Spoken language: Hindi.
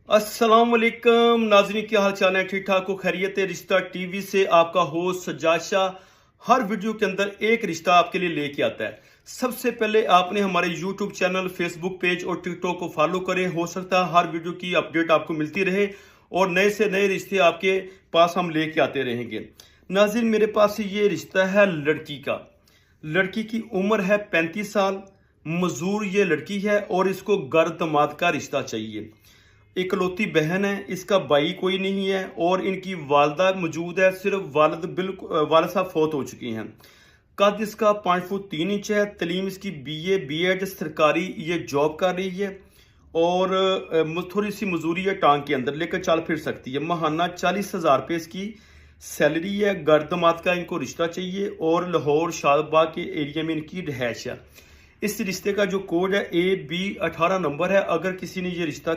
अस्सलाम वालेकुम नाज़रीन, क्या हाल चाल है? ठीक ठाक हो? खैरियत है? रिश्ता टीवी से आपका होस्ट सज्जाद शाह हर वीडियो के अंदर एक रिश्ता आपके लिए लेके आता है। सबसे पहले आपने हमारे यूट्यूब चैनल, फेसबुक पेज और टिकटॉक को फॉलो करें। हो सकता है हर वीडियो की अपडेट आपको मिलती रहे और नए से नए रिश्ते आपके पास हम लेके आते रहेंगे। नाज़रीन, मेरे पास ये रिश्ता है लड़की का। लड़की की उम्र है 35 साल। मजदूर ये लड़की है और इसको घर दमाद का रिश्ता चाहिए। इकलौती बहन है, इसका भाई कोई नहीं है और इनकी वालदा मौजूद है। सिर्फ वालद साहब फौत हो चुकी हैं। कद इसका 5 फुट 3 इंच है। तलीम इसकी BA B.Ed सरकारी ये जॉब कर रही है और थोड़ी सी मजदूरी है टांग के अंदर, लेकर चल फिर सकती है। माहाना 40,000 रुपये इसकी सैलरी है। गर्दमात का इनको रिश्ता चाहिए और लाहौर शादबाग के एरिया में इनकी रिहाइश है। इस रिश्ते का जो कोड है AB 18 नंबर है। अगर किसी ने ये रिश्ता